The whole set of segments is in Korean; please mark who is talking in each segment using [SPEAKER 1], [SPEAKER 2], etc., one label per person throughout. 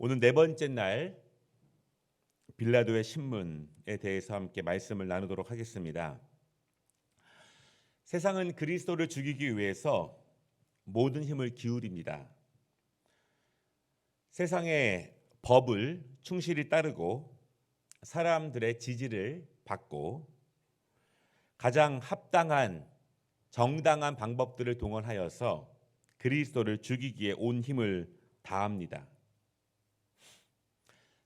[SPEAKER 1] 오늘 네 번째 날 빌라도의 신문에 대해서 함께 말씀을 나누도록 하겠습니다. 세상은 그리스도를 죽이기 위해서 모든 힘을 기울입니다. 세상의 법을 충실히 따르고 사람들의 지지를 받고 가장 합당한 정당한 방법들을 동원하여서 그리스도를 죽이기에 온 힘을 다합니다.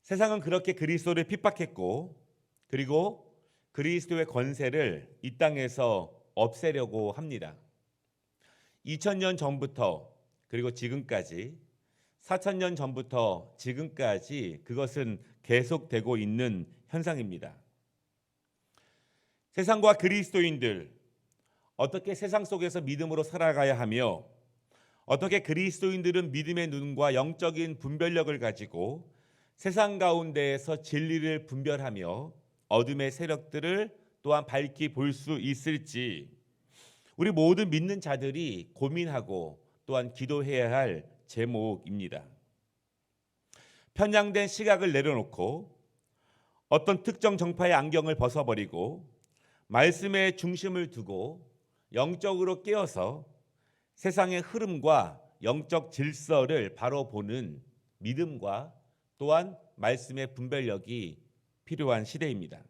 [SPEAKER 1] 세상은 그렇게 그리스도를 핍박했고 그리고 그리스도의 권세를 이 땅에서 없애려고 합니다. 2000년 전부터 그리고 지금까지 4000년 전부터 지금까지 그것은 계속되고 있는 현상입니다. 세상과 그리스도인들 어떻게 세상 속에서 믿음으로 살아가야 하며 어떻게 그리스도인들은 믿음의 눈과 영적인 분별력을 가지고 세상 가운데에서 진리를 분별하며 어둠의 세력들을 또한 밝히 볼 수 있을지 우리 모든 믿는 자들이 고민하고 또한 기도해야 할 제목입니다. 편향된 시각을 내려놓고 어떤 특정 정파의 안경을 벗어버리고 말씀의 중심을 두고 영적으로 깨어서 세상의 흐름과 영적 질서를 바로 보는 믿음과 또한 말씀의 분별력이 필요한 시대입니다.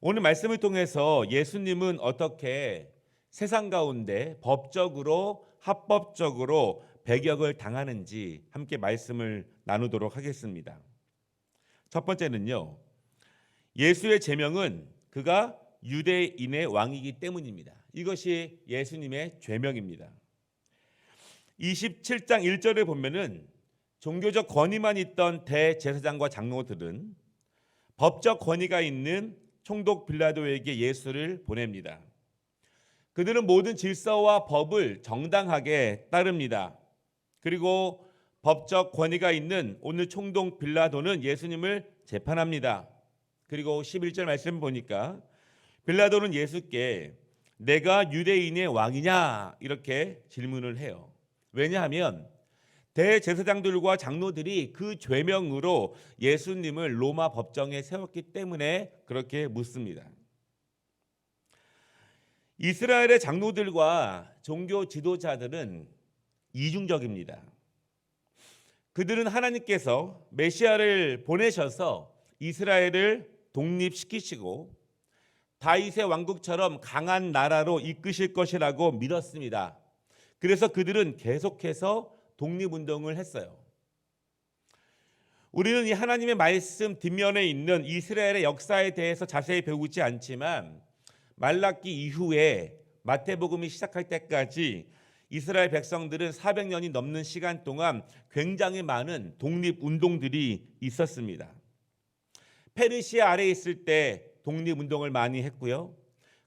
[SPEAKER 1] 오늘 말씀을 통해서 예수님은 어떻게 세상 가운데 법적으로 합법적으로 배격을 당하는지 함께 말씀을 나누도록 하겠습니다. 첫 번째는요. 예수의 제명은 그가 유대인의 왕이기 때문입니다. 이것이 예수님의 죄명입니다. 27장 1절에 보면은 종교적 권위만 있던 대제사장과 장로들은 법적 권위가 있는 총독 빌라도에게 예수를 보냅니다. 그들은 모든 질서와 법을 정당하게 따릅니다. 그리고 법적 권위가 있는 오늘 총독 빌라도는 예수님을 재판합니다. 그리고 11절 말씀 보니까 빌라도는 예수께 내가 유대인의 왕이냐 이렇게 질문을 해요. 왜냐하면 대제사장들과 장로들이 그 죄명으로 예수님을 로마 법정에 세웠기 때문에 그렇게 묻습니다. 이스라엘의 장로들과 종교 지도자들은 이중적입니다. 그들은 하나님께서 메시아를 보내셔서 이스라엘을 독립시키시고 다윗의 왕국처럼 강한 나라로 이끄실 것이라고 믿었습니다. 그래서 그들은 계속해서 독립운동을 했어요. 우리는 이 하나님의 말씀 뒷면에 있는 이스라엘의 역사에 대해서 자세히 배우지 않지만 말라기 이후에 마태복음이 시작할 때까지 이스라엘 백성들은 400년이 넘는 시간 동안 굉장히 많은 독립운동들이 있었습니다. 페르시아 아래에 있을 때 독립운동을 많이 했고요.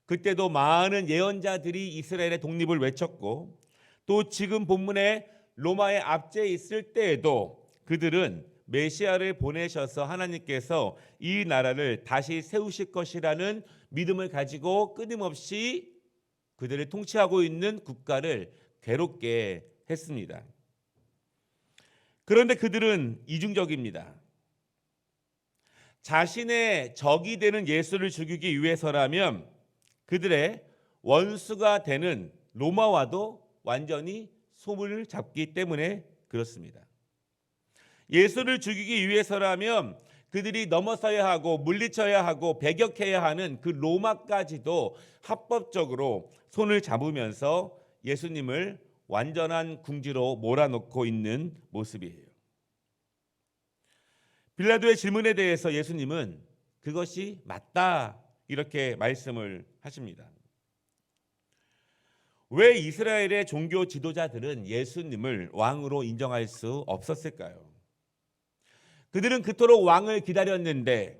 [SPEAKER 1] 그때도 많은 예언자들이 이스라엘의 독립을 외쳤고 또 지금 본문에 로마의 압제에 있을 때에도 그들은 메시아를 보내셔서 하나님께서 이 나라를 다시 세우실 것이라는 믿음을 가지고 끊임없이 그들을 통치하고 있는 국가를 괴롭게 했습니다. 그런데 그들은 이중적입니다. 자신의 적이 되는 예수를 죽이기 위해서라면 그들의 원수가 되는 로마와도 완전히 손을 잡기 때문에 그렇습니다. 예수를 죽이기 위해서라면 그들이 넘어서야 하고 물리쳐야 하고 배격해야 하는 그 로마까지도 합법적으로 손을 잡으면서 예수님을 완전한 궁지로 몰아넣고 있는 모습이에요. 빌라도의 질문에 대해서 예수님은 그것이 맞다 이렇게 말씀을 하십니다. 왜 이스라엘의 종교 지도자들은 예수님을 왕으로 인정할 수 없었을까요? 그들은 그토록 왕을 기다렸는데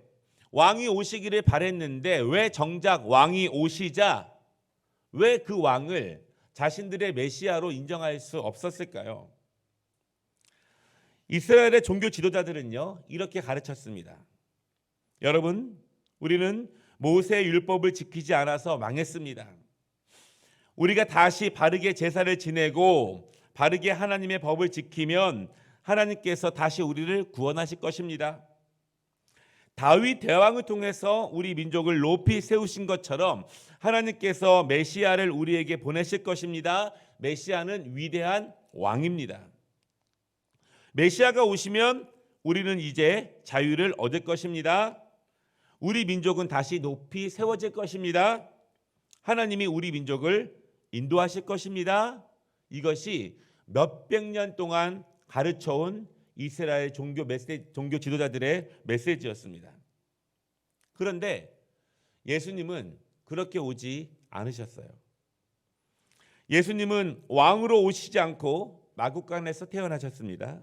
[SPEAKER 1] 왕이 오시기를 바랬는데 왜 정작 왕이 오시자 왜 그 왕을 자신들의 메시아로 인정할 수 없었을까요? 이스라엘의 종교 지도자들은요 이렇게 가르쳤습니다. 여러분, 우리는 모세의 율법을 지키지 않아서 망했습니다. 우리가 다시 바르게 제사를 지내고 바르게 하나님의 법을 지키면 하나님께서 다시 우리를 구원하실 것입니다. 다윗 대왕을 통해서 우리 민족을 높이 세우신 것처럼 하나님께서 메시아를 우리에게 보내실 것입니다. 메시아는 위대한 왕입니다. 메시아가 오시면 우리는 이제 자유를 얻을 것입니다. 우리 민족은 다시 높이 세워질 것입니다. 하나님이 우리 민족을 인도하실 것입니다. 이것이 몇백 년 동안 가르쳐온 이스라엘 종교 지도자들의 메시지였습니다. 그런데 예수님은 그렇게 오지 않으셨어요. 예수님은 왕으로 오시지 않고 마구간에서 태어나셨습니다.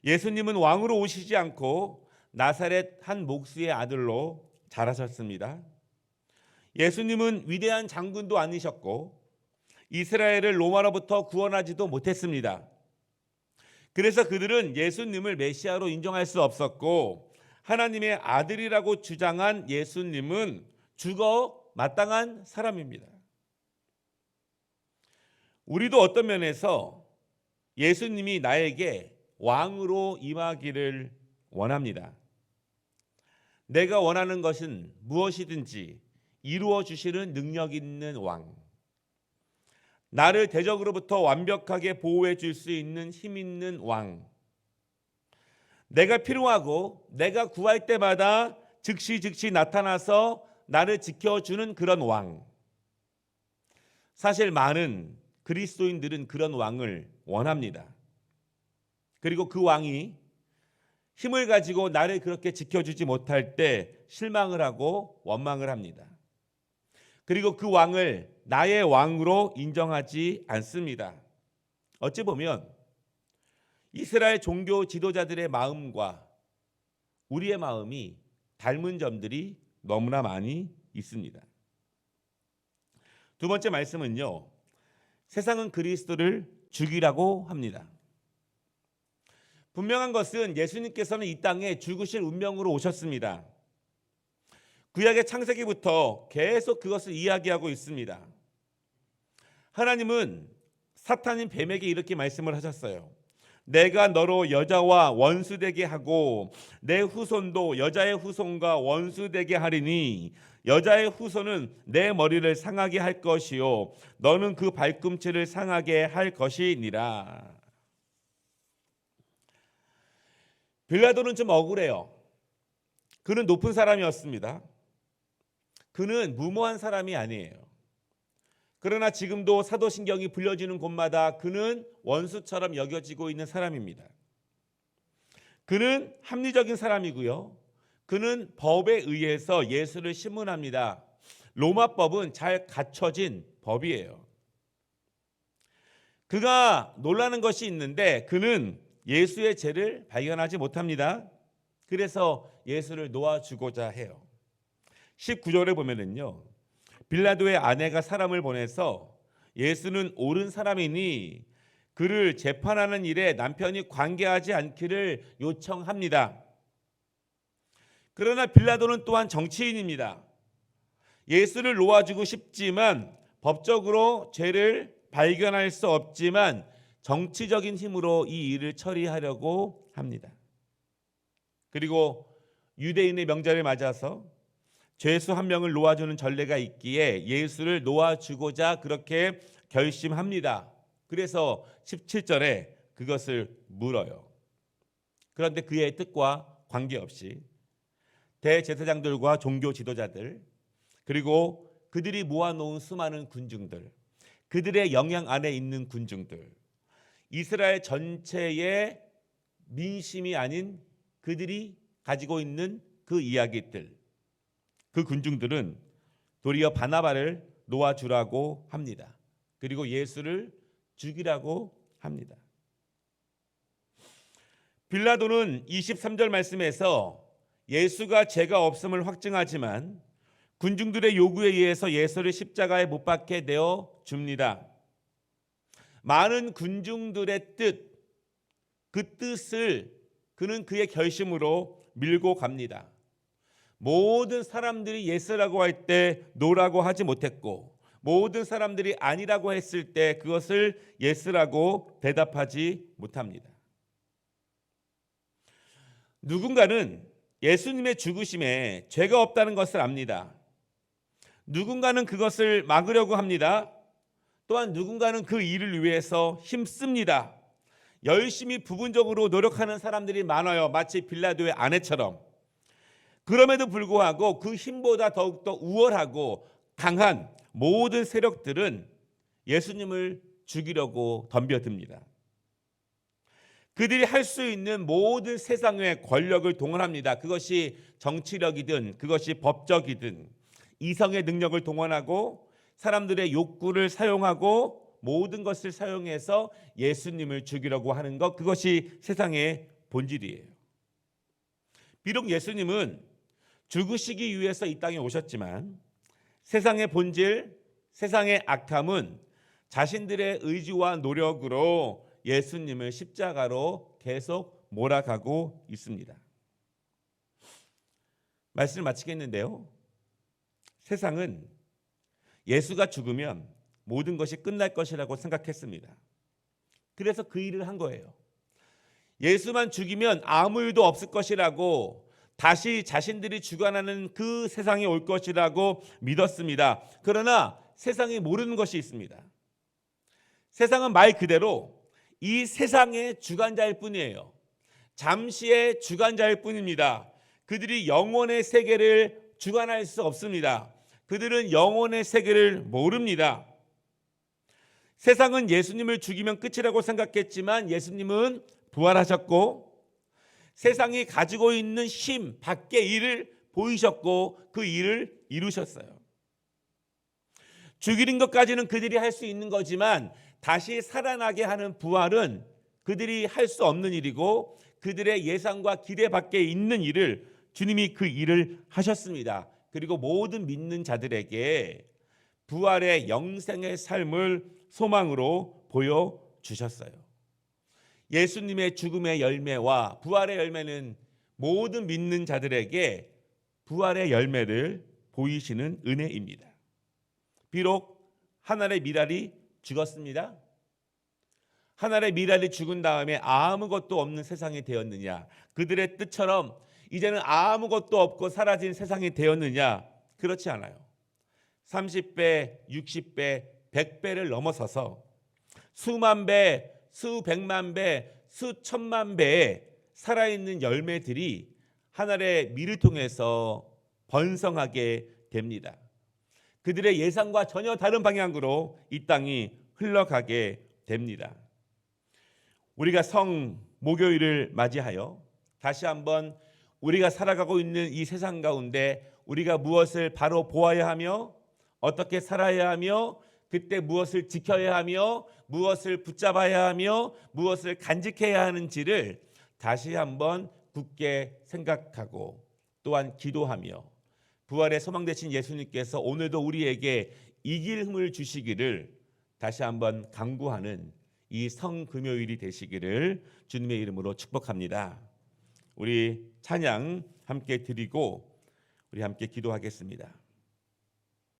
[SPEAKER 1] 예수님은 왕으로 오시지 않고 나사렛 한 목수의 아들로 자라셨습니다. 예수님은 위대한 장군도 아니셨고 이스라엘을 로마로부터 구원하지도 못했습니다. 그래서 그들은 예수님을 메시아로 인정할 수 없었고 하나님의 아들이라고 주장한 예수님은 죽어 마땅한 사람입니다. 우리도 어떤 면에서 예수님이 나에게 왕으로 임하기를 원합니다. 내가 원하는 것은 무엇이든지 이루어 주시는 능력 있는 왕, 나를 대적으로부터 완벽하게 보호해 줄 수 있는 힘 있는 왕, 내가 필요하고 내가 구할 때마다 즉시 나타나서 나를 지켜주는 그런 왕. 사실 많은 그리스도인들은 그런 왕을 원합니다. 그리고 그 왕이 힘을 가지고 나를 그렇게 지켜주지 못할 때 실망을 하고 원망을 합니다. 그리고 그 왕을 나의 왕으로 인정하지 않습니다. 어찌 보면 이스라엘 종교 지도자들의 마음과 우리의 마음이 닮은 점들이 너무나 많이 있습니다. 두 번째 말씀은요, 세상은 그리스도를 죽이라고 합니다. 분명한 것은 예수님께서는 이 땅에 죽으실 운명으로 오셨습니다. 구약의 창세기부터 계속 그것을 이야기하고 있습니다. 하나님은 사탄인 뱀에게 이렇게 말씀을 하셨어요. 내가 너로 여자와 원수되게 하고 내 후손도 여자의 후손과 원수되게 하리니 여자의 후손은 내 머리를 상하게 할 것이요 너는 그 발꿈치를 상하게 할 것이니라. 빌라도는 좀 억울해요. 그는 높은 사람이었습니다. 그는 무모한 사람이 아니에요. 그러나 지금도 사도신경이 불려지는 곳마다 그는 원수처럼 여겨지고 있는 사람입니다. 그는 합리적인 사람이고요. 그는 법에 의해서 예수를 신문합니다. 로마법은 잘 갖춰진 법이에요. 그가 놀라는 것이 있는데 그는 예수의 죄를 발견하지 못합니다. 그래서 예수를 놓아주고자 해요. 19절에 보면은요, 빌라도의 아내가 사람을 보내서 예수는 옳은 사람이니 그를 재판하는 일에 남편이 관계하지 않기를 요청합니다. 그러나 빌라도는 또한 정치인입니다. 예수를 놓아주고 싶지만 법적으로 죄를 발견할 수 없지만 정치적인 힘으로 이 일을 처리하려고 합니다. 그리고 유대인의 명절을 맞아서 죄수 한 명을 놓아주는 전례가 있기에 예수를 놓아주고자 그렇게 결심합니다. 그래서 17절에 그것을 물어요. 그런데 그의 뜻과 관계없이 대제사장들과 종교 지도자들 그리고 그들이 모아놓은 수많은 군중들, 그들의 영향 안에 있는 군중들, 이스라엘 전체의 민심이 아닌 그들이 가지고 있는 그 이야기들, 그 군중들은 도리어 바나바를 놓아주라고 합니다. 그리고 예수를 죽이라고 합니다. 빌라도는 23절 말씀에서 예수가 죄가 없음을 확증하지만 군중들의 요구에 의해서 예수를 십자가에 못 박게 내어 줍니다. 많은 군중들의 뜻, 그 뜻을 그는 그의 결심으로 밀고 갑니다. 모든 사람들이 예스라고 할 때 노라고 하지 못했고 모든 사람들이 아니라고 했을 때 그것을 예스라고 대답하지 못합니다. 누군가는 예수님의 죽으심에 죄가 없다는 것을 압니다. 누군가는 그것을 막으려고 합니다. 또한 누군가는 그 일을 위해서 힘씁니다. 열심히 부분적으로 노력하는 사람들이 많아요. 마치 빌라도의 아내처럼. 그럼에도 불구하고 그 힘보다 더욱더 우월하고 강한 모든 세력들은 예수님을 죽이려고 덤벼듭니다. 그들이 할 수 있는 모든 세상의 권력을 동원합니다. 그것이 정치력이든 그것이 법적이든 이성의 능력을 동원하고 사람들의 욕구를 사용하고 모든 것을 사용해서 예수님을 죽이려고 하는 것, 그것이 세상의 본질이에요. 비록 예수님은 죽으시기 위해서 이 땅에 오셨지만 세상의 본질, 세상의 악함은 자신들의 의지와 노력으로 예수님을 십자가로 계속 몰아가고 있습니다. 말씀을 마치겠는데요. 세상은 예수가 죽으면 모든 것이 끝날 것이라고 생각했습니다. 그래서 그 일을 한 거예요. 예수만 죽이면 아무 일도 없을 것이라고, 다시 자신들이 주관하는 그 세상이 올 것이라고 믿었습니다. 그러나 세상이 모르는 것이 있습니다. 세상은 말 그대로 이 세상의 주관자일 뿐이에요. 잠시의 주관자일 뿐입니다. 그들이 영혼의 세계를 주관할 수 없습니다. 그들은 영혼의 세계를 모릅니다. 세상은 예수님을 죽이면 끝이라고 생각했지만 예수님은 부활하셨고 세상이 가지고 있는 힘 밖의 일을 보이셨고 그 일을 이루셨어요. 죽이는 것까지는 그들이 할 수 있는 거지만 다시 살아나게 하는 부활은 그들이 할 수 없는 일이고 그들의 예상과 기대 밖에 있는 일을 주님이 그 일을 하셨습니다. 그리고 모든 믿는 자들에게 부활의 영생의 삶을 소망으로 보여주셨어요. 예수님의 죽음의 열매와 부활의 열매는 모든 믿는 자들에게 부활의 열매를 보이시는 은혜입니다. 비록 한 알의 밀알이 죽었습니다. 한 알의 밀알이 죽은 다음에 아무것도 없는 세상이 되었느냐? 그들의 뜻처럼 이제는 아무것도 없고 사라진 세상이 되었느냐? 그렇지 않아요. 30배, 60배, 100배를 넘어서서 수만 배, 수백만 배, 수천만 배의 살아있는 열매들이 하늘의 밀을 통해서 번성하게 됩니다. 그들의 예상과 전혀 다른 방향으로 이 땅이 흘러가게 됩니다. 우리가 성 목요일을 맞이하여 다시 한번 우리가 살아가고 있는 이 세상 가운데 우리가 무엇을 바로 보아야 하며 어떻게 살아야 하며 그때 무엇을 지켜야 하며 무엇을 붙잡아야 하며 무엇을 간직해야 하는지를 다시 한번 굳게 생각하고 또한 기도하며 부활의 소망 되신 예수님께서 오늘도 우리에게 이길 힘을 주시기를 다시 한번 간구하는 이 성금요일이 되시기를 주님의 이름으로 축복합니다. 우리 찬양 함께 드리고 우리 함께 기도하겠습니다.